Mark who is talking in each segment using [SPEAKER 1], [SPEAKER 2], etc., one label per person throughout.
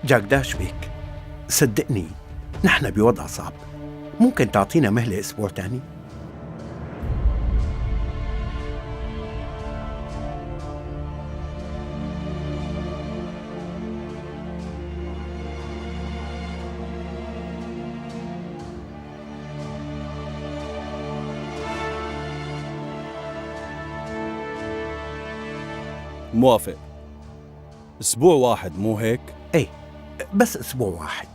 [SPEAKER 1] جاك داشبك، صدقني نحن بوضع صعب. ممكن تعطينا مهلة أسبوع تاني؟
[SPEAKER 2] موافق. أسبوع واحد مو هيك؟
[SPEAKER 1] ايه، بس أسبوع واحد.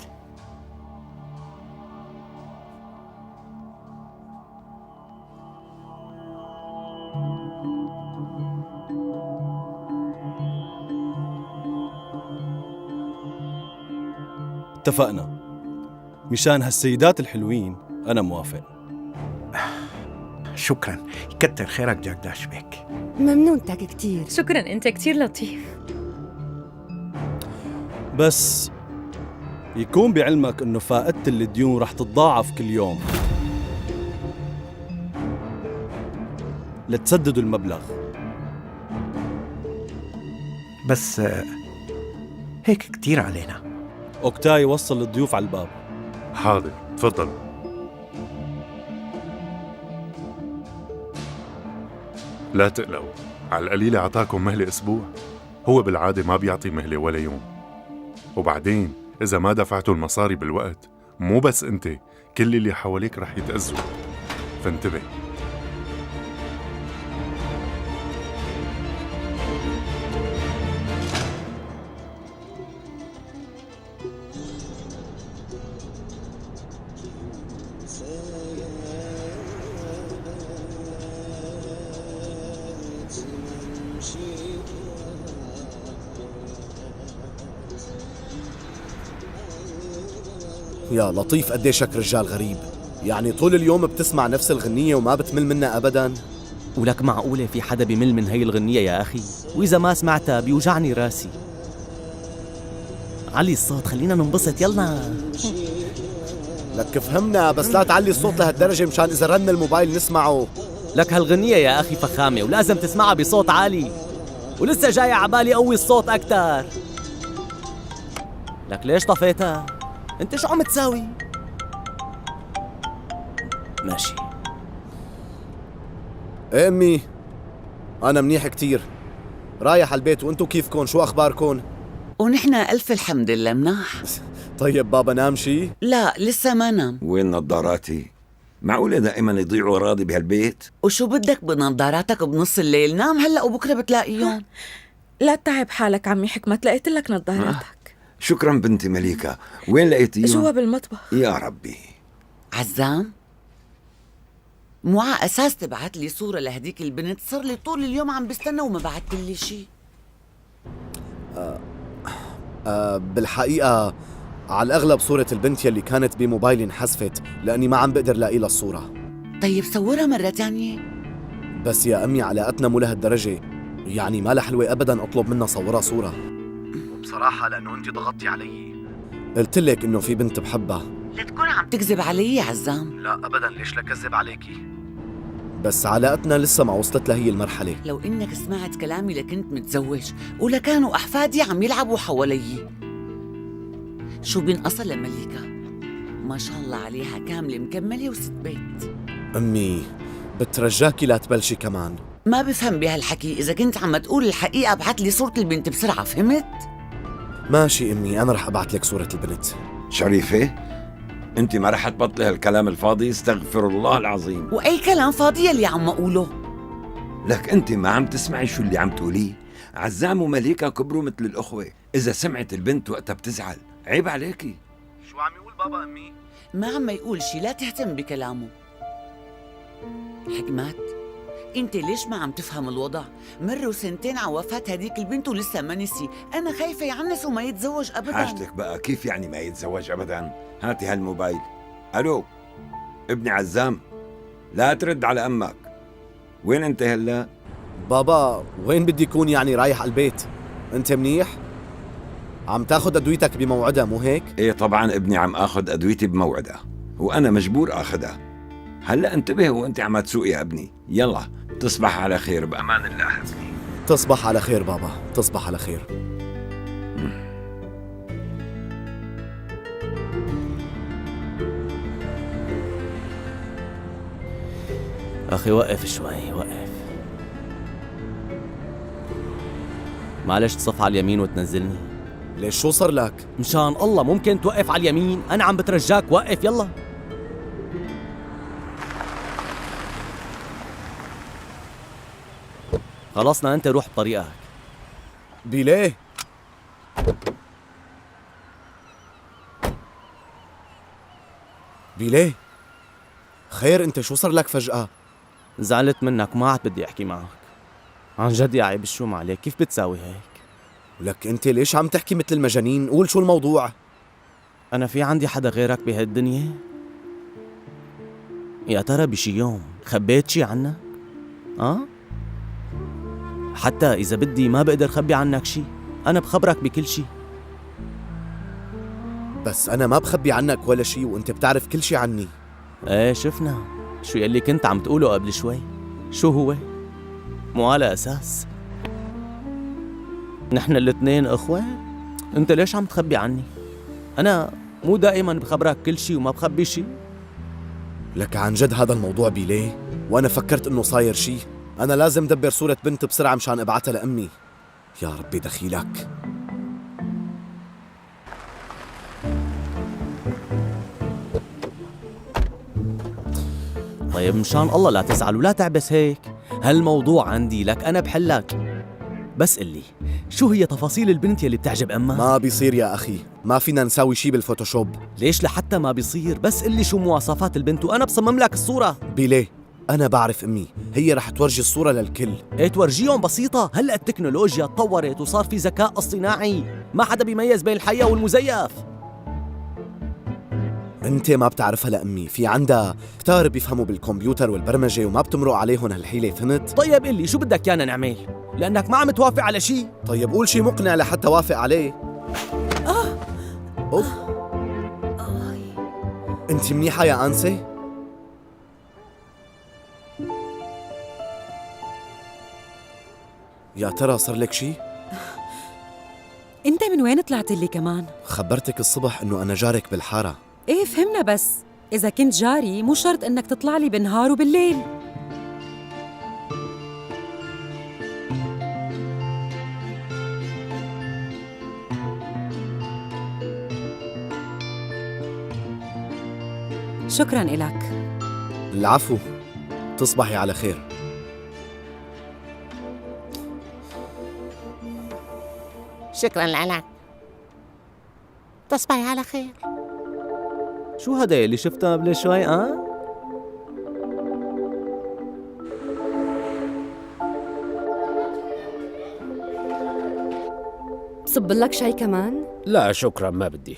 [SPEAKER 2] اتفقنا. مشان هالسيدات الحلوين أنا موافق.
[SPEAKER 1] شكرا، يكتر خيرك جاك داشبك.
[SPEAKER 3] ممنونتك كتير.
[SPEAKER 4] شكراً، أنت كتير لطيف.
[SPEAKER 2] بس يكون بعلمك إنه فائدة الديون رح تتضاعف كل يوم لتسددوا المبلغ.
[SPEAKER 1] بس هيك كتير علينا.
[SPEAKER 2] أوكتاي وصل الضيوف على الباب.
[SPEAKER 5] حاضر، تفضل. لا تقلقوا، على القليلة عطاكم مهلة أسبوع. هو بالعادة ما بيعطي مهلة ولا يوم. وبعدين إذا ما دفعتوا المصاري بالوقت، مو بس أنت، كل اللي حواليك رح يتأذوا، فانتبه.
[SPEAKER 6] يا لطيف، قديشك رجال غريب. يعني طول اليوم بتسمع نفس الغنية وما بتمل منها أبداً؟
[SPEAKER 7] ولك معقولة في حدا بيمل من هي الغنية يا أخي؟ وإذا ما سمعتها بيوجعني راسي. علي الصوت، خلينا ننبسط، يلا.
[SPEAKER 6] لك فهمنا، بس لا تعلي الصوت لهالدرجة مشان إذا رن الموبايل نسمعه.
[SPEAKER 7] لك هالغنية يا أخي فخامة ولازم تسمعها بصوت عالي، ولسه جاي عبالي قوي الصوت أكتر. لك ليش طفيتها؟ انت شو عم تساوي؟ ماشي.
[SPEAKER 6] إيه أمي، أنا منيح كتير، رايح على البيت. وأنتو كيفكن؟ شو أخباركن؟
[SPEAKER 8] ونحن ألف الحمد لله مناح.
[SPEAKER 6] طيب بابا نام شي؟
[SPEAKER 8] لا لسه ما نام.
[SPEAKER 9] وين نظاراتي؟ معقولة دائما يضيعوا أراضي بهالبيت؟
[SPEAKER 8] وشو بدك بنظاراتك بنص الليل؟ نام هلأ وبكرة بتلاقيهم.
[SPEAKER 4] لا تتعب حالك عمي حكمة، لقيت لك نظاراتك.
[SPEAKER 9] شكرا بنتي مليكة. وين لقيتيهم؟
[SPEAKER 4] جوا بالمطبخ.
[SPEAKER 9] يا ربي.
[SPEAKER 8] عزام، مو على أساس تبعت لي صورة لهديك البنت؟ صار لي طول اليوم عم بستنى وما بعت لي شي.
[SPEAKER 6] بالحقيقة على الأغلب صورة البنت يلي كانت بموبايلي انحذفت لأني ما عم بقدر لاقي لها الصورة.
[SPEAKER 8] طيب صورها مرة تانية.
[SPEAKER 6] بس يا أمي علاقتنا مو لهالدرجة، يعني ما لها حلوة أبداً أطلب منها صورها صورة. وبصراحة لأنه أنت ضغطتي علي قلت لك إنه في بنت بحبها.
[SPEAKER 8] لا تكون عم تكذب علي يا عزام.
[SPEAKER 6] لا أبداً، ليش لكذب عليكي؟ بس علاقتنا لسه ما وصلت لهي المرحلة.
[SPEAKER 8] لو إنك سمعت كلامي لكنت متزوج ولكانوا أحفادي عم يلعبوا حوالي. شو بينقصها لمليكة؟ ما شاء الله عليها كاملة مكملة وست بيت.
[SPEAKER 6] أمي بترجاكي لا تبلشي كمان.
[SPEAKER 8] ما بفهم بهالحكي. إذا كنت عم تقول الحقيقة ابعت لي صورة البنت بسرعة، فهمت؟
[SPEAKER 6] ماشي أمي، أنا رح أبعت لك صورة البنت.
[SPEAKER 9] شريفة، انت ما رح تبطلي هالكلام الفاضي، استغفر الله العظيم.
[SPEAKER 8] وأي كلام فاضي اللي عم أقوله.
[SPEAKER 9] لك انت ما عم تسمعي شو اللي عم تقوليه؟ عزام ومليكة كبروا مثل الأخوة، إذا سمعت البنت وقتها بتزعل. عيب عليكي.
[SPEAKER 6] شو عم يقول بابا أمي؟
[SPEAKER 8] ما عم يقول شي، لا تهتم بكلامه. حكمات، انت ليش ما عم تفهم الوضع؟ مروا سنتين على وفاة هديك البنت ولسه ما نسي. انا خايفة يعنس وما يتزوج ابدا.
[SPEAKER 9] حاجتك بقى، كيف يعني ما يتزوج ابدا؟ هاتي هالموبايل. الو ابني عزام، لا ترد على امك. وين انت هلا؟
[SPEAKER 6] بابا وين بدي يكون؟ يعني رايح على البيت. انت منيح؟ عم تاخد ادويتك بموعدها مو هيك؟
[SPEAKER 9] ايه طبعا ابني عم اخذ ادويتي بموعدها، وانا مجبور اخذها. هلا انتبه وانت عم تسوق يا ابني. يلا تصبح على خير، بامان الله ابني.
[SPEAKER 6] تصبح على خير بابا، تصبح على خير.
[SPEAKER 7] أخي وقف شوي وقف. معلش تصف على اليمين وتنزلني.
[SPEAKER 6] ليش شو صار لك؟
[SPEAKER 7] مشان الله ممكن توقف على اليمين؟ أنا عم بترجاك وقف يلا. خلصنا أنت روح بطريقك.
[SPEAKER 6] بيليه بيليه، خير انت شو صار لك فجأة؟
[SPEAKER 7] زعلت منك وما عاد بدي أحكي معك. عن جد يا عيب شو ما عليك، كيف بتساوي هيك؟
[SPEAKER 6] لك انت ليش عم تحكي مثل المجانين؟ قول شو الموضوع.
[SPEAKER 7] أنا في عندي حدا غيرك بهالدنيا؟ يا ترى بشي يوم خبيت شي عنك؟ حتى إذا بدي ما بقدر خبي عنك شي، أنا بخبرك بكل شي.
[SPEAKER 6] بس انا ما بخبي عنك ولا شي وانت بتعرف كل شي عني.
[SPEAKER 7] ايه شفنا شو يلي كنت عم تقوله قبل شوي. شو هو؟ مو على أساس نحن الاثنين أخوة؟ أنت ليش عم تخبي عني؟ أنا مو دائما بخبرك كل شي وما بخبي شي؟
[SPEAKER 6] لك عن جد هذا الموضوع بيليه، وانا فكرت انه صاير شي. انا لازم دبر صورة بنت بسرعة مشان ابعتها لامي. يا ربي دخيلك.
[SPEAKER 7] طيب مشان الله لا تزعل ولا تعبس هيك. هالموضوع عندي لك أنا بحلك. بس قلي شو هي تفاصيل البنت يلي بتعجب أمها؟
[SPEAKER 6] ما بيصير يا اخي، ما فينا نساوي شي بالفوتوشوب.
[SPEAKER 7] ليش لحتى ما بيصير؟ بس قلي شو مواصفات البنت وأنا بصمم لك الصورة.
[SPEAKER 6] بيليه انا بعرف امي، هي رح تورجي الصورة للكل.
[SPEAKER 7] ايه تورجيهم بسيطة، هلأ التكنولوجيا تطورت وصار في ذكاء اصطناعي، ما حدا بيميز بين الحقيقة والمزيف.
[SPEAKER 6] انت ما بتعرفها لامي، في عندها كتار بيفهموا بالكمبيوتر والبرمجة وما بتمرق عليهم هالحيلة، فهمت؟
[SPEAKER 7] طيب قلي شو بدك يانا نعمل؟ لأنك ما عم توافق على شي.
[SPEAKER 6] طيب قول شي مقنع لحتى وافق عليه. أوف. انت منيحة يا أنسة؟ يا ترى صار لك شي؟
[SPEAKER 3] انت من وين طلعت لي كمان؟
[SPEAKER 6] خبرتك الصبح انه انا جارك بالحارة.
[SPEAKER 3] ايه فهمنا، بس اذا كنت جاري مو شرط انك تطلع لي بالنهار وبالليل. شكراً إلك.
[SPEAKER 6] العفو، تصبحي على خير.
[SPEAKER 10] شكراً لك، تصبحي على خير.
[SPEAKER 7] شو هذا اللي شفتها قبل شوي؟
[SPEAKER 11] بصب لك شاي كمان؟
[SPEAKER 12] لا شكرا ما بدي.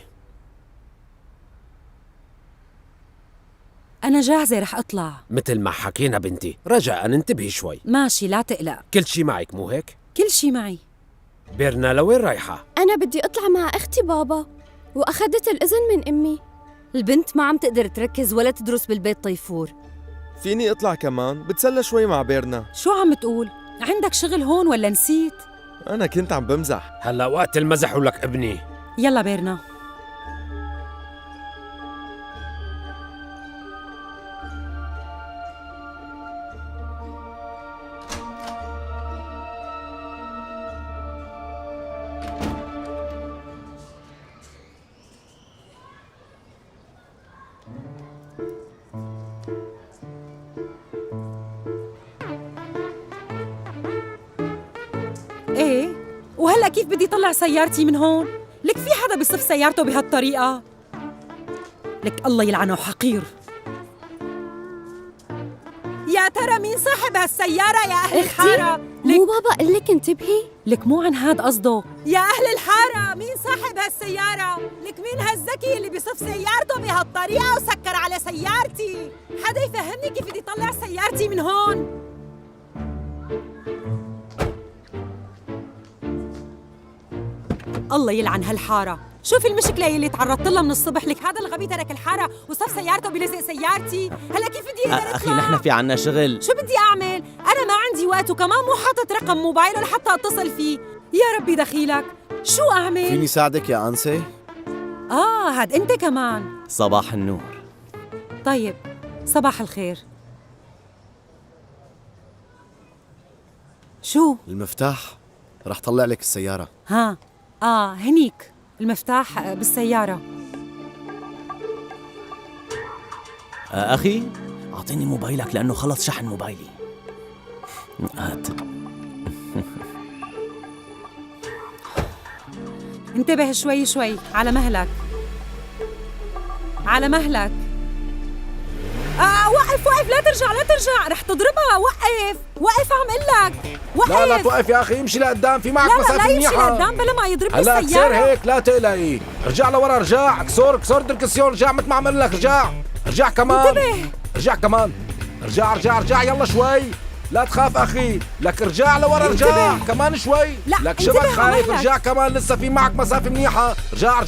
[SPEAKER 3] أنا جاهزة رح أطلع.
[SPEAKER 12] مثل ما حكينا بنتي، رجاء انتبهي شوي.
[SPEAKER 3] ماشي لا تقلق.
[SPEAKER 12] كل شي معك مو هيك؟
[SPEAKER 3] كل شي معي.
[SPEAKER 12] بيرنا لوين رايحة؟
[SPEAKER 11] أنا بدي أطلع مع أختي بابا، وأخذت الإذن من أمي. البنت ما عم تقدر تركز ولا تدرس بالبيت طيفور.
[SPEAKER 13] فيني أطلع كمان؟ بتسلى شوي مع بيرنا.
[SPEAKER 3] شو عم تقول؟ عندك شغل هون ولا نسيت؟
[SPEAKER 13] أنا كنت عم بمزح.
[SPEAKER 12] هلا وقت المزح ولك ابني.
[SPEAKER 3] يلا بيرنا. ايه وهلا كيف بدي طلع سيارتي من هون؟ لك في حدا بيصف سيارته بهالطريقة؟ لك الله يلعنه حقير. يا ترى مين صاحب هالسيارة يا أهل الحارة؟
[SPEAKER 11] مو بابا قال لك انتبهي؟
[SPEAKER 3] لك مو عن هاد قصده. يا أهل الحارة مين صاحب هالسيارة؟ لك مين هالذكي اللي بيصف سيارته بهالطريقة وسكر على سيارتي؟ حدا يفهمني كيف بدي طلع سيارتي من هون؟ الله يلعن هالحارة. شوفي المشكلة اللي تعرضت لها من الصبح. لك هذا الغبي ترك الحارة وصف سيارته بلزق سيارتي. هلا كيف بدي اقدر اطلع؟
[SPEAKER 7] أخي نحن في عنا شغل.
[SPEAKER 3] شو بدي أعمل؟ أنا ما عندي وقت وكمان مو حاطط رقم موبايله لحتى أتصل فيه. يا ربي دخيلك، شو أعمل؟
[SPEAKER 6] فيني ساعدك يا أنسة؟
[SPEAKER 3] هاد أنت كمان.
[SPEAKER 7] صباح النور.
[SPEAKER 3] طيب صباح الخير. شو؟
[SPEAKER 6] المفتاح رح طلع لك السيارة.
[SPEAKER 3] ها هنيك المفتاح بالسيارة.
[SPEAKER 7] أخي أعطيني موبايلك لأنه خلص شحن موبايلي. هات.
[SPEAKER 3] انتبه شوي على مهلك، على مهلك. وقف لا ترجع رح تضربها. وقف عم قلك وقف.
[SPEAKER 12] لا توقف يا اخي، امشي لقدام، في معك
[SPEAKER 3] لا
[SPEAKER 12] مسافه منيحه.
[SPEAKER 3] لا يمشي لقدام بلا ما يضربني
[SPEAKER 12] هلا
[SPEAKER 3] السيارة.
[SPEAKER 12] كسر هيك، لا تقلقي، ارجع لورا، ارجع كسور دركسيون، ارجع مثل ما عم اقول لك، ارجع كمان،
[SPEAKER 3] انتبه.
[SPEAKER 12] ارجع كمان، ارجع يلا شوي، لا تخاف اخي، لك ارجع لورا، ارجع كمان شوي،
[SPEAKER 3] لا
[SPEAKER 12] لك شبك خايف، ارجع كمان، لسه في معك مسافه منيحه، ارجع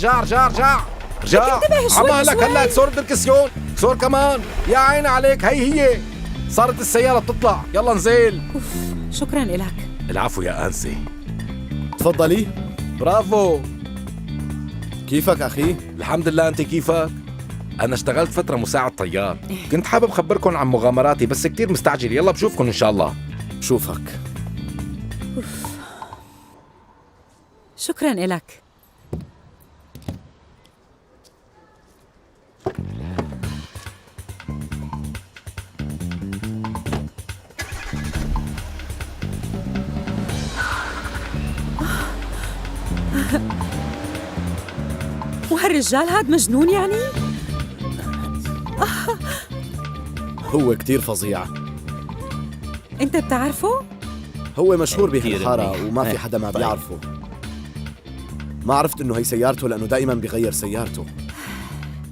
[SPEAKER 12] عمالك. هلا كسور دركسيون، كسور كمان، يا عيني عليك. هي صارت السياره بتطلع، يلا نزيل.
[SPEAKER 3] شكرا لك.
[SPEAKER 12] العفو يا انسي.
[SPEAKER 6] تفضلي.
[SPEAKER 12] برافو.
[SPEAKER 6] كيفك أخي؟
[SPEAKER 12] الحمد لله، انت كيفك؟ انا اشتغلت فتره مساعد طيار، كنت حابب خبركم عن مغامراتي بس كتير مستعجل. يلا بشوفكم ان شاء الله.
[SPEAKER 6] بشوفك.
[SPEAKER 3] شكرا لك. وهالرجال هاد مجنون يعني؟
[SPEAKER 6] هو كتير فظيع.
[SPEAKER 3] انت بتعرفه؟
[SPEAKER 6] هو مشهور
[SPEAKER 7] كتير
[SPEAKER 6] بهالحارة
[SPEAKER 7] منيح.
[SPEAKER 6] وما في حدا ما
[SPEAKER 7] طيب.
[SPEAKER 6] بيعرفه. ما عرفت انه هي سيارته لانه دائما بيغير سيارته.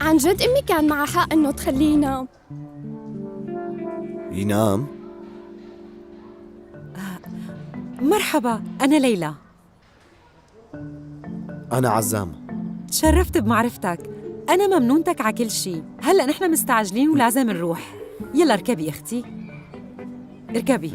[SPEAKER 11] عن جد أمي كان معها حق إنه تخليه ينام.
[SPEAKER 6] ينام؟
[SPEAKER 3] مرحبا، أنا ليلى.
[SPEAKER 6] أنا عزام.
[SPEAKER 3] تشرفت بمعرفتك. أنا ممنونتك على كل شي. هلأ نحن مستعجلين ولازم نروح. يلا اركبي أختي، اركبي.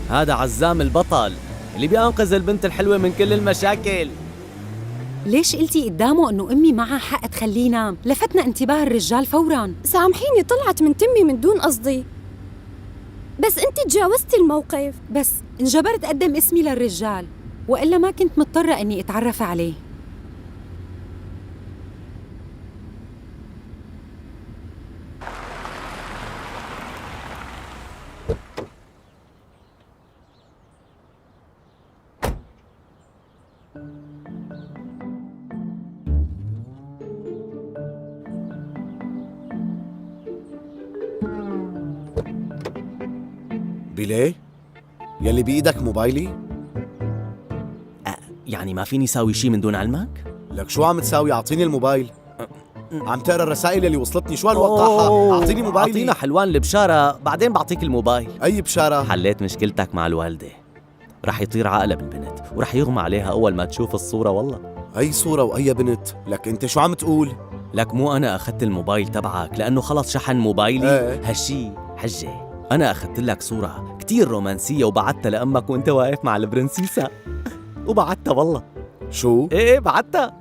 [SPEAKER 7] هذا عزام البطل اللي بينقذ البنت الحلوة من كل المشاكل.
[SPEAKER 3] ليش قلتي قدامه إنه أمي معها حق تخليه ينام؟ لفتنا انتباه الرجال فوراً.
[SPEAKER 11] سامحيني، طلعت من تمي من دون قصدي، بس أنت تجاوزتي الموقف.
[SPEAKER 3] بس انجبرت أقدم اسمي للرجال، وإلا ما كنت مضطرة إني أتعرف عليه.
[SPEAKER 6] بيليه؟ يلي بإيدك موبايلي؟
[SPEAKER 7] يعني ما فيني ساوي شي من دون علمك؟
[SPEAKER 6] لك شو عم تساوي؟ أعطيني الموبايل. عم تقرا الرسائل اللي وصلتني، شو هالوقاحة؟ أعطيني موبايلي.
[SPEAKER 7] أعطينا حلوان البشارة، بعدين بعطيك الموبايل.
[SPEAKER 6] أي بشارة؟
[SPEAKER 7] حليت مشكلتك مع الوالدة، رح يطير عقلها بالبنت ورح يغمى عليها أول ما تشوف الصورة. والله
[SPEAKER 6] أي صورة وأي بنت؟ لك أنت شو عم تقول؟
[SPEAKER 7] لك مو أنا أخذت الموبايل تبعك لأنه خلص شحن موبايلي؟ هالشي حجة. أنا أخذت لك صورة كتير رومانسية وبعتها لأمك وأنت واقف مع البرنسيسة، وبعتها والله.
[SPEAKER 6] شو؟
[SPEAKER 7] إيه بعتها.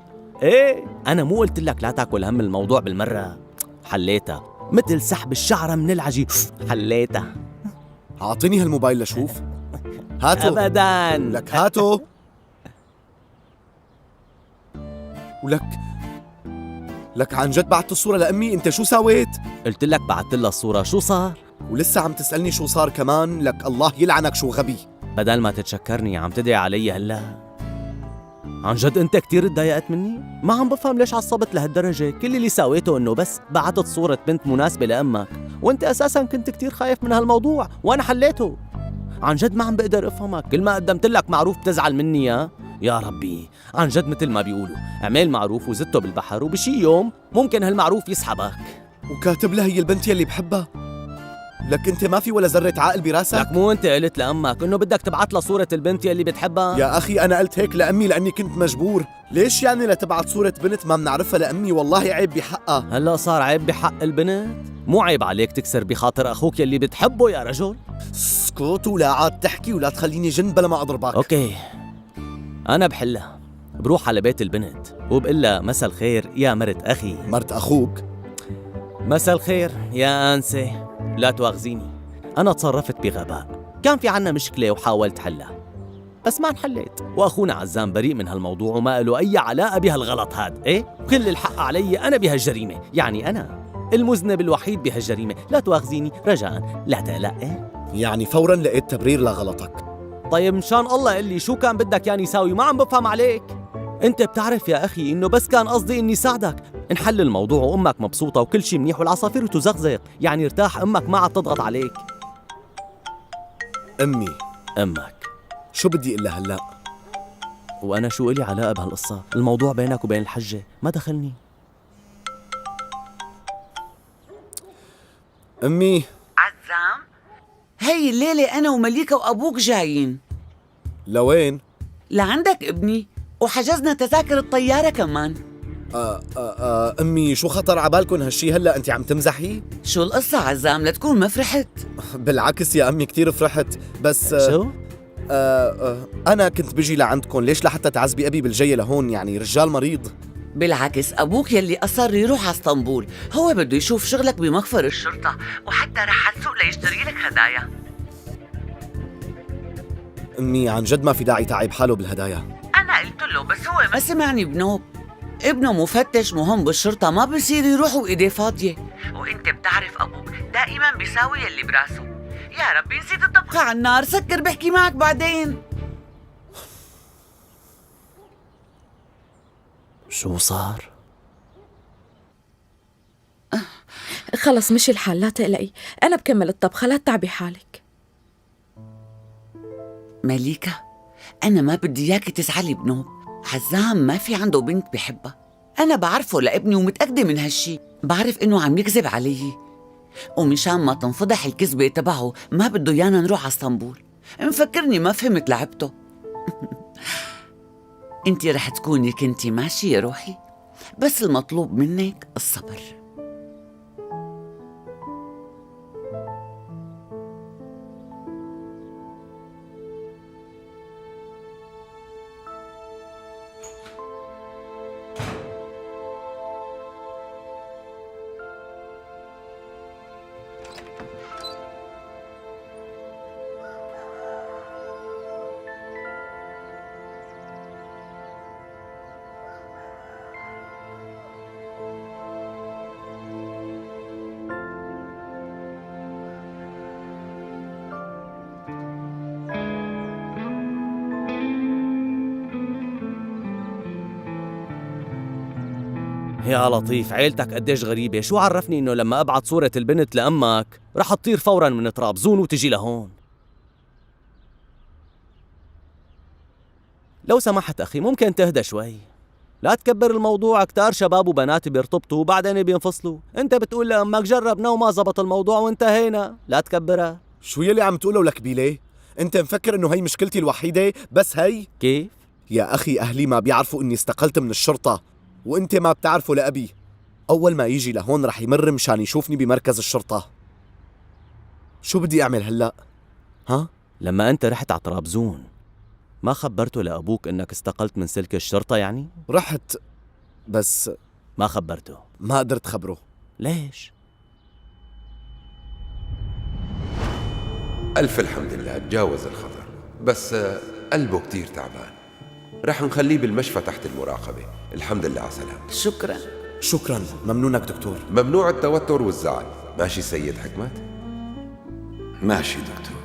[SPEAKER 7] إيه أنا مو قلت لك لا تاكل هم الموضوع بالمرة؟ حليتها مثل سحب الشعرة من العجي، حليتها.
[SPEAKER 6] أعطيني هالموبايل لشوف. هاتو.
[SPEAKER 7] أبداً.
[SPEAKER 6] لك هاتو. لك عن جد بعت الصورة لأمي؟ أنت شو سويت؟
[SPEAKER 7] قلت لك بعت لها الصورة، شو صار؟
[SPEAKER 6] ولسه عم تسألني شو صار كمان؟ لك الله يلعنك، شو غبي.
[SPEAKER 7] بدل ما تتشكرني عم تدعي علي هلا. عن جد انت كتير تضايقت مني؟ ما عم بفهم ليش عصبت لهالدرجة. كل اللي ساويته انه بس بعتت صورة بنت مناسبة لأمك، وانت اساسا كنت كتير خايف من هالموضوع وانا حليته. عن جد ما عم بقدر افهمك. كل ما قدمت لك معروف بتزعل مني. يا ربي، عن جد مثل ما بيقولوا اعمل معروف وزته بالبحر وبشي يوم ممكن هالمعروف يسحبك.
[SPEAKER 6] وكاتب لها هي البنت يلي بحبها. لك انت ما في ولا ذرة عقل براسك؟
[SPEAKER 7] لك مو انت قلت لأمك انه بدك تبعت لها صورة البنت يلي بتحبها؟
[SPEAKER 6] يا اخي انا قلت هيك لأمي لأني كنت مجبور. ليش يعني لتبعت صورة بنت ما بنعرفها لأمي؟ والله عيب بحقها.
[SPEAKER 7] هلا صار عيب بحق البنت؟ مو عيب عليك تكسر بخاطر اخوك يلي بتحبه يا رجل؟
[SPEAKER 6] اسكت ولا عاد تحكي ولا تخليني جن بلا ما اضربك.
[SPEAKER 7] اوكي انا بحلها. بروح على بيت البنت وبقول لها مساء الخير يا مرت أخي.
[SPEAKER 6] مرت أخوك؟
[SPEAKER 7] مساء الخير يا أنسة، لا تواخذيني، أنا تصرفت بغباء، كان في عنا مشكلة وحاولت حلها بس ما انحلت، وأخونا عزام بريء من هالموضوع وما له أي علاقة بهالغلط هاد. إيه؟ كل الحق علي أنا بهالجريمة، يعني أنا المذنب الوحيد بهالجريمة، لا تواخذيني رجاء لا تقلق. إيه؟
[SPEAKER 6] يعني فوراً لقيت تبرير لغلطك.
[SPEAKER 7] طيب مشان الله قل لي شو كان بدك يعني ساوي؟ ما عم بفهم عليك. انت بتعرف يا اخي انه بس كان قصدي اني ساعدك نحل الموضوع وامك مبسوطه وكل شيء منيح والعصافير تزغزغ، يعني ارتاح، امك ما عاد تضغط عليك. امك
[SPEAKER 6] شو بدي اقول لها هلا؟
[SPEAKER 7] وانا شو الي علاقه بهالقصه؟ الموضوع بينك وبين الحجه، ما دخلني.
[SPEAKER 6] امي
[SPEAKER 8] عزام، هي الليله انا ومليكه وابوك جايين.
[SPEAKER 6] لوين؟
[SPEAKER 8] لعندك ابني، وحجزنا تذاكر الطياره كمان.
[SPEAKER 6] امي شو خطر عبالكن هالشي هلا؟ انت عم تمزحي؟
[SPEAKER 8] شو القصه عزام؟ لا تكون ما فرحت.
[SPEAKER 6] بالعكس يا امي كتير فرحت، بس
[SPEAKER 7] شو؟
[SPEAKER 6] انا كنت بجي لعندكم، ليش لحتى تعذبي ابي بالجاي لهون؟ يعني رجال مريض.
[SPEAKER 8] بالعكس ابوك يلي اصر يروح على اسطنبول، هو بده يشوف شغلك بمخفر الشرطه، وحتى رح على السوق ليشتري لك هدايا.
[SPEAKER 6] امي عن جد ما في داعي تعب حاله بالهدايا.
[SPEAKER 8] انا قلت له بس هو ما سمعني بنوب. ابنه مفتش مهم بالشرطه، ما بصير يروح وايديه فاضيه، وانت بتعرف ابوك دائما بيساوي يلي براسه. يا ربي نسيت الطبخه على النار، سكر بحكي معك بعدين.
[SPEAKER 7] شو صار؟
[SPEAKER 4] خلص مشي الحال، لا تقلقي، أنا بكمل الطبخة، لا تتعبي حالك.
[SPEAKER 8] مليكة، أنا ما بدي إياكي تزعلي بنوب. عزام ما في عنده بنت بحبها، أنا بعرفه لابني ومتأكدة من هالشي، بعرف إنه عم يكذب علي، ومشان ما تنفضح الكذبة تبعه ما بده يانا نروح على اسطنبول. مفكرني ما فهمت لعبته. انتي رح تكوني كنتي ماشي يا روحي، بس المطلوب منك الصبر.
[SPEAKER 7] يا لطيف، عيلتك قديش غريبة، شو عرفني انه لما ابعت صورة البنت لأمك رح تطير فورا من طرابزون وتجي لهون؟ لو سمحت أخي ممكن تهدى شوي، لا تكبر الموضوع، كتار شباب وبنات بيرتبطوا وبعدين بينفصلوا، انت بتقول لأمك جربنا وما زبط الموضوع وانتهينا، لا تكبرها.
[SPEAKER 6] شو يلي عم تقوله لكبيلة؟ انت مفكر انه هي مشكلتي الوحيدة بس هي؟
[SPEAKER 7] كيف؟
[SPEAKER 6] يا أخي أهلي ما بيعرفوا إني استقلت من الشرطة، وإنت ما بتعرفوا لأبي. أول ما يجي لهون رح يمر مشان يشوفني بمركز الشرطة. شو بدي أعمل هلأ؟ ها؟
[SPEAKER 7] لما أنت رحت على طرابزون ما خبرته لأبوك إنك استقلت من سلك الشرطة يعني؟
[SPEAKER 6] رحت بس
[SPEAKER 7] ما خبرته؟
[SPEAKER 6] ما قدرت خبره.
[SPEAKER 7] ليش؟
[SPEAKER 14] ألف الحمد لله تجاوز الخطر، بس قلبه كتير تعبان، رح نخليه بالمشفى تحت المراقبة. الحمد لله على سلامته.
[SPEAKER 8] شكرا.
[SPEAKER 6] شكرا، ممنونك دكتور.
[SPEAKER 14] ممنوع التوتر والزعل، ماشي سيد حكمت؟
[SPEAKER 9] ماشي دكتور.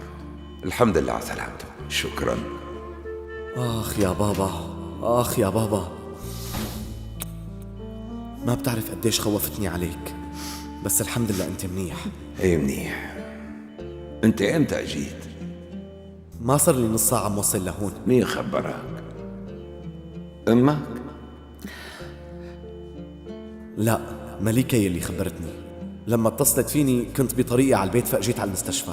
[SPEAKER 14] الحمد لله على سلامته.
[SPEAKER 9] شكرا.
[SPEAKER 6] آخ يا بابا، آخ يا بابا، ما بتعرف قديش خوفتني عليك، بس الحمد لله أنت منيح.
[SPEAKER 9] ايه منيح. انت امتى اجيت؟
[SPEAKER 6] ما صار لي نص ساعة موصل لهون.
[SPEAKER 9] مين خبرك؟ امك؟
[SPEAKER 6] لا، مليكة يلي خبرتني. لما اتصلت فيني كنت بطريقي على البيت فأجيت على المستشفى.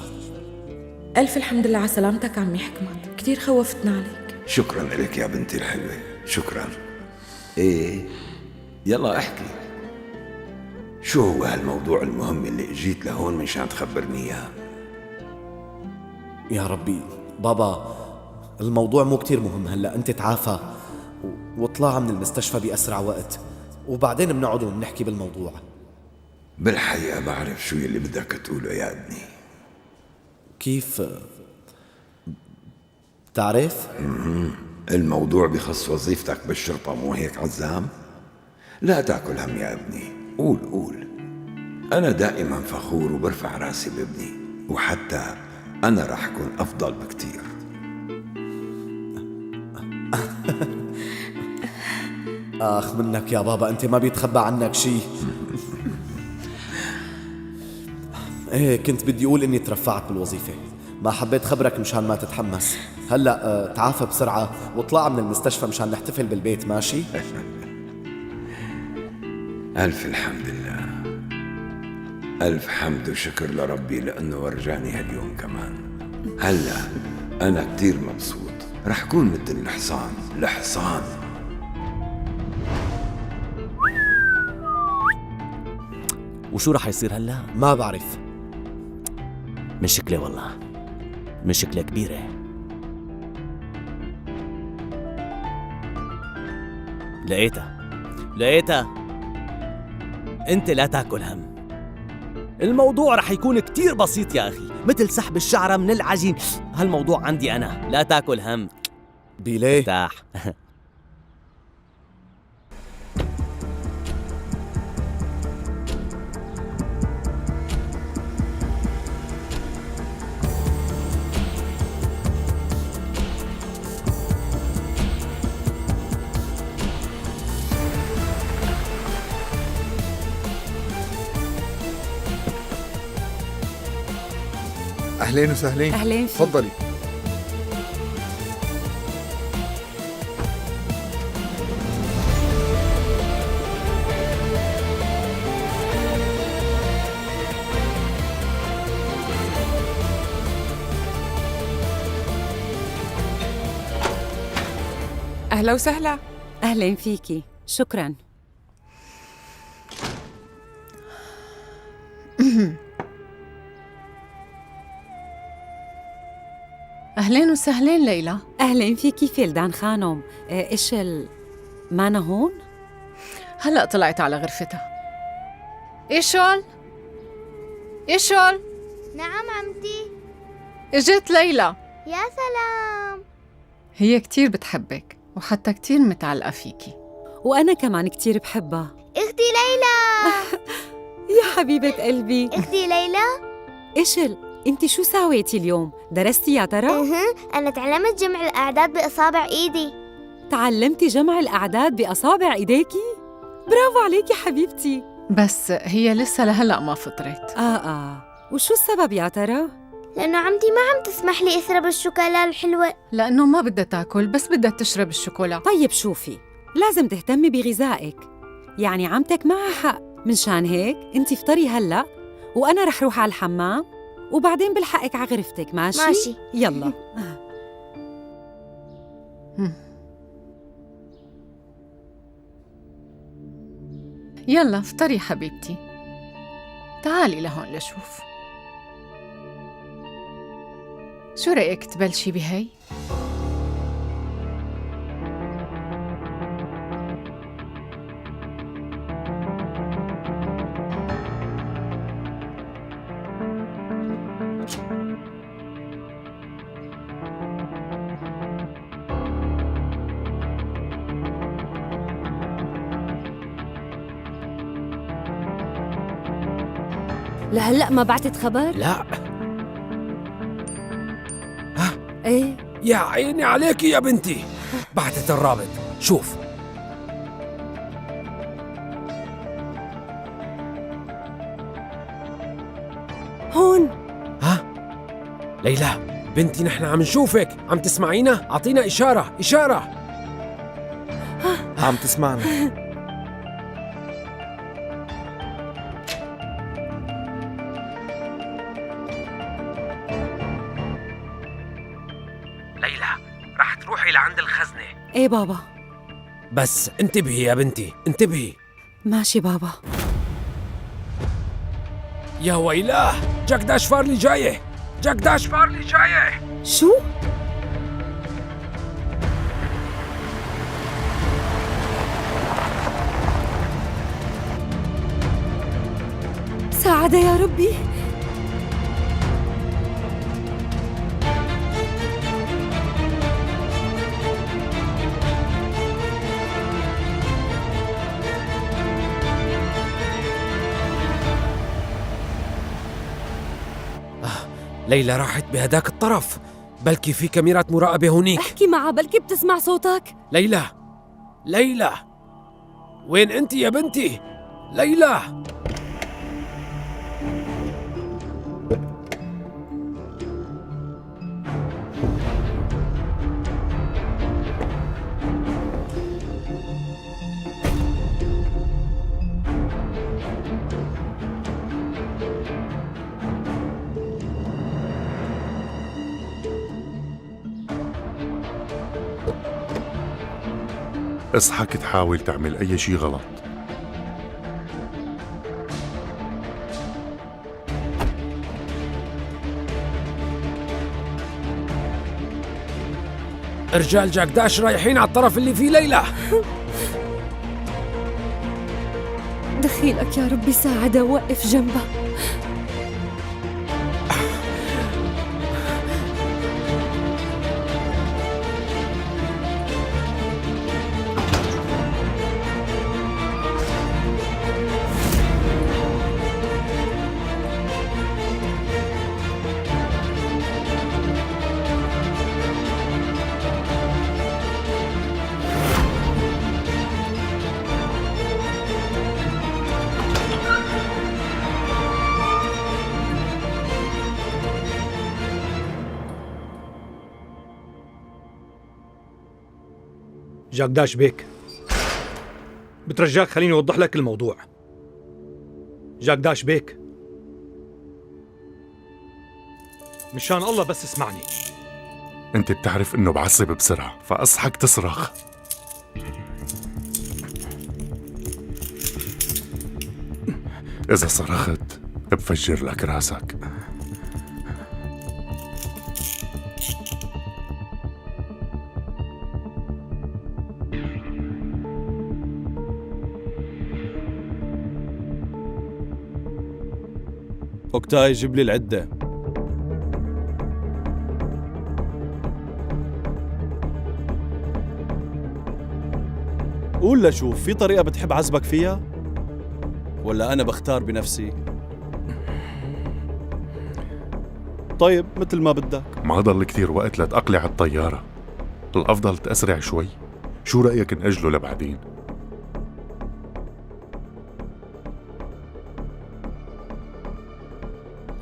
[SPEAKER 4] ألف الحمد لله على سلامتك عمي حكمت، كتير خوفتنا عليك.
[SPEAKER 9] شكرا لك يا بنتي الحلوة، شكرا. ايه يلا احكي، شو هو هالموضوع المهم اللي اجيت لهون منشان تخبرني اياه؟
[SPEAKER 6] يا ربي بابا، الموضوع مو كتير مهم هلأ، أنت تعافى وطلع من المستشفى بأسرع وقت، وبعدين بنقعد ونحكي بالموضوع.
[SPEAKER 9] بالحقيقة بعرف شو اللي بدك تقوله يا ابني.
[SPEAKER 6] كيف؟ تعرف؟
[SPEAKER 9] الموضوع بخص وظيفتك بالشرطة، مو هيك عزام؟ لا تاكل هم يا ابني، قول. أنا دائما فخور وبرفع راسي بابني، وحتى أنا رح أكون أفضل بكتير.
[SPEAKER 6] آخ منك يا بابا، أنت ما بيتخبى عنك شي. إيه، كنت بدي أقول إني ترفعت بالوظيفة، ما حبيت خبرك مشان ما تتحمس. هلأ تعافى بسرعة واطلع من المستشفى مشان نحتفل بالبيت، ماشي؟
[SPEAKER 9] ألف الحمد لله، ألف حمد وشكر لربي لأنه ورجاني هاليوم كمان. هلأ أنا كتير مبسوط، رح كون مثل الحصان.
[SPEAKER 7] وشو رح يصير هلا؟
[SPEAKER 6] ما بعرف.
[SPEAKER 7] مشكلة والله، مشكلة كبيرة. لقيتها. انت لا تاكل هم، الموضوع رح يكون كتير بسيط يا أخي، مثل سحب الشعرة من العجين. هالموضوع عندي أنا، لا تاكل هم.
[SPEAKER 6] بيليه
[SPEAKER 7] ارتاح.
[SPEAKER 15] أهلين وسهلين.
[SPEAKER 3] أهلين فيك.
[SPEAKER 15] تفضلي.
[SPEAKER 3] أهلا وسهلا. أهلين فيكي، شكراً.
[SPEAKER 16] أهلين وسهلين ليلى.
[SPEAKER 3] أهلين فيكي فيلدان خانم. إيش مانا هون؟
[SPEAKER 16] هلأ طلعت على غرفتها. إيشول؟
[SPEAKER 17] نعم عمتي.
[SPEAKER 16] إجت ليلى.
[SPEAKER 17] يا سلام.
[SPEAKER 16] هي كتير بتحبك وحتى كتير متعلقة فيكي.
[SPEAKER 3] وأنا كمان كتير بحبها.
[SPEAKER 17] اختي ليلى.
[SPEAKER 3] يا حبيبة قلبي.
[SPEAKER 17] اختي ليلى.
[SPEAKER 3] إيشل، انت شو ساويتي اليوم؟ درستي يا ترى؟
[SPEAKER 17] أنا تعلمت جمع الأعداد بأصابع إيدي.
[SPEAKER 3] تعلمتي جمع الأعداد بأصابع إيديكي؟ برافو عليكي حبيبتي.
[SPEAKER 16] بس هي لسه لهلأ ما فطرت.
[SPEAKER 3] وشو السبب يا ترى؟
[SPEAKER 17] لأنه عمتي ما عم تسمح لي أشرب الشوكولا الحلوة.
[SPEAKER 16] لأنه ما بدها تاكل، بس بدها تشرب الشوكولا.
[SPEAKER 3] طيب شوفي، لازم تهتمي بغذائك، يعني عمتك معها حق. منشان هيك انت افطري هلأ، وأنا رح روح على الحمام وبعدين بلحقك على غرفتك. ماشي؟ يلا.
[SPEAKER 16] يلا افطري حبيبتي. تعالي لهون لشوف. شو رأيك تبلشي بهي؟
[SPEAKER 11] لهلأ ما بعتت خبر؟
[SPEAKER 12] لا.
[SPEAKER 11] ايه
[SPEAKER 12] يا عيني عليكي يا بنتي، بعتت الرابط. شوف.
[SPEAKER 3] هون.
[SPEAKER 12] ليلى بنتي، نحن عم نشوفك، عم تسمعينا؟ أعطينا إشارة.
[SPEAKER 13] عم تسمعنا.
[SPEAKER 12] ليلى رح تروحي لعند الخزنة.
[SPEAKER 3] ايه بابا.
[SPEAKER 12] بس انتبهي يا بنتي، انتبهي.
[SPEAKER 3] ماشي بابا.
[SPEAKER 12] يا ويلاه، جاك داش فارلي جاية.
[SPEAKER 3] شو؟
[SPEAKER 11] ساعدها يا ربي.
[SPEAKER 12] ليلى راحت بهداك الطرف، بلكي في كاميرات مراقبة هونيك.
[SPEAKER 11] احكي معها بلكي بتسمع صوتك.
[SPEAKER 12] ليلى، ليلى، وين انت يا بنتي؟ ليلى.
[SPEAKER 5] اصحك تحاول تعمل أي شي غلط.
[SPEAKER 12] رجال جاك داش رايحين على الطرف اللي فيه ليلى.
[SPEAKER 11] دخيلك يا ربي ساعدها ووقف جنبها.
[SPEAKER 18] جاك داش بيك، بترجاك خليني أوضح لك الموضوع. جاك داش بيك، مشان الله بس اسمعني.
[SPEAKER 5] انت بتعرف انه بعصب بسرعة، فاصحك تصرخ. إذا صرخت بفجر لك راسك.
[SPEAKER 2] اوكتاي جيب لي العدة. قول لشوف في طريقة بتحب عزبك فيها؟ ولا أنا بختار بنفسي؟ طيب مثل ما بدك.
[SPEAKER 5] ما ضل كتير وقت لتقلع على الطيارة، الأفضل تأسرع شوي. شو رأيك نأجله لبعدين؟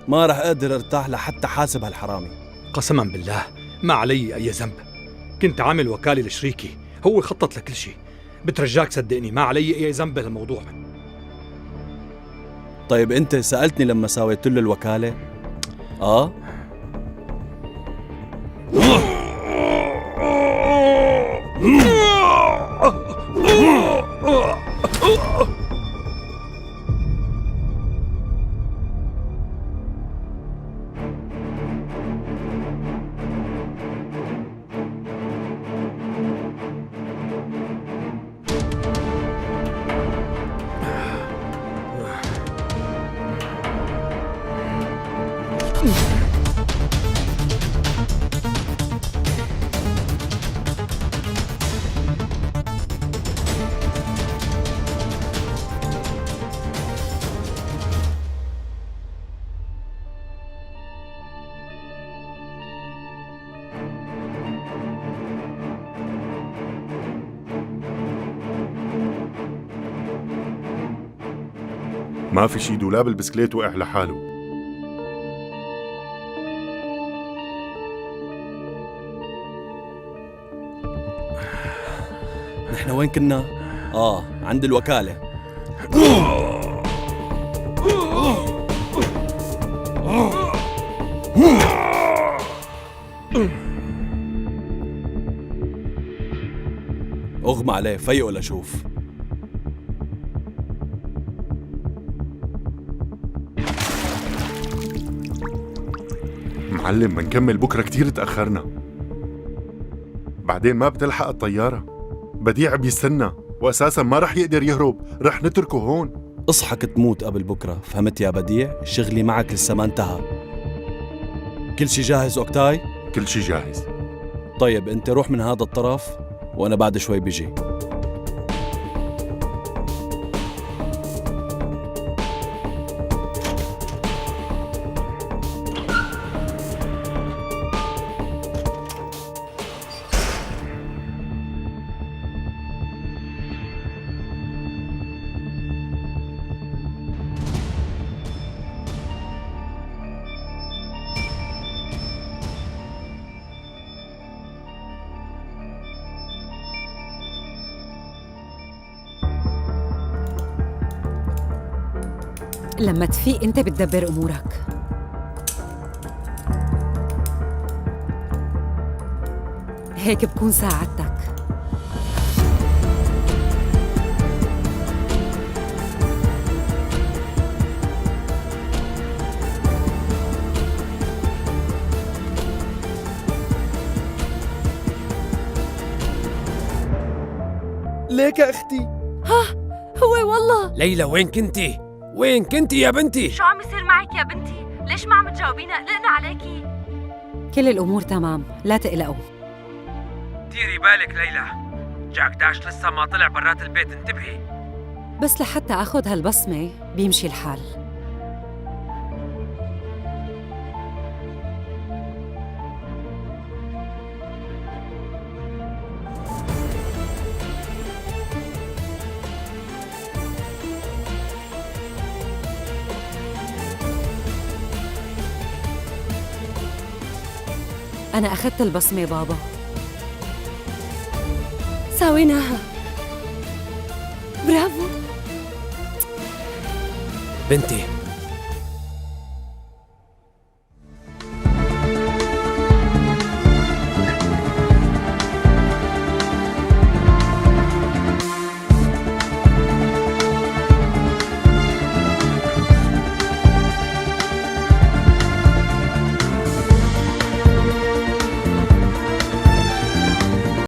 [SPEAKER 2] ما رح أقدر أرتاح لحتى حاسب هالحرامي.
[SPEAKER 18] قسما بالله ما علي أي ذنب، كنت عامل وكالة لشريكي، هو خطط لكل شيء. بترجاك صدقني ما علي أي ذنب بهالموضوع.
[SPEAKER 2] طيب أنت سألتني لما ساويت له الوكالة؟
[SPEAKER 5] ما في شي، دولاب البسكليت وقع لحاله.
[SPEAKER 2] نحن وين كنا؟ عند الوكالة. اغمى عليه، فيقه لشوف.
[SPEAKER 5] معلم منكمل بكرة، كتير تأخرنا. بعدين ما بتلحق الطيارة، بديع بيستنى وأساسا ما رح يقدر يهرب، رح نتركه هون.
[SPEAKER 2] اصحك تموت قبل بكرة، فهمت يا بديع؟ شغلي معك لسه ما انتهى. كل شي جاهز أوكتاي؟
[SPEAKER 5] كل شي جاهز.
[SPEAKER 2] طيب انت روح من هذا الطرف وأنا بعد شوي بيجي.
[SPEAKER 3] لما تفيق انت بتدبر امورك. هيك بكون ساعدتك.
[SPEAKER 13] ليك يا اختي؟
[SPEAKER 11] ها هو والله.
[SPEAKER 19] ليلى وين كنتي؟ وين كنتي يا بنتي؟
[SPEAKER 11] شو عم يصير معك يا بنتي؟ ليش ما عم تجاوبينا؟ قلقنا عليكي.
[SPEAKER 3] كل الامور تمام، لا تقلقوا.
[SPEAKER 19] ديري بالك ليلى، جاك داش لسه ما طلع برات البيت، انتبهي.
[SPEAKER 3] بس لحتى اخذ هالبصمة بيمشي الحال. أنا أخذت البصمة بابا.
[SPEAKER 11] ساويناها. برافو.
[SPEAKER 19] بنتي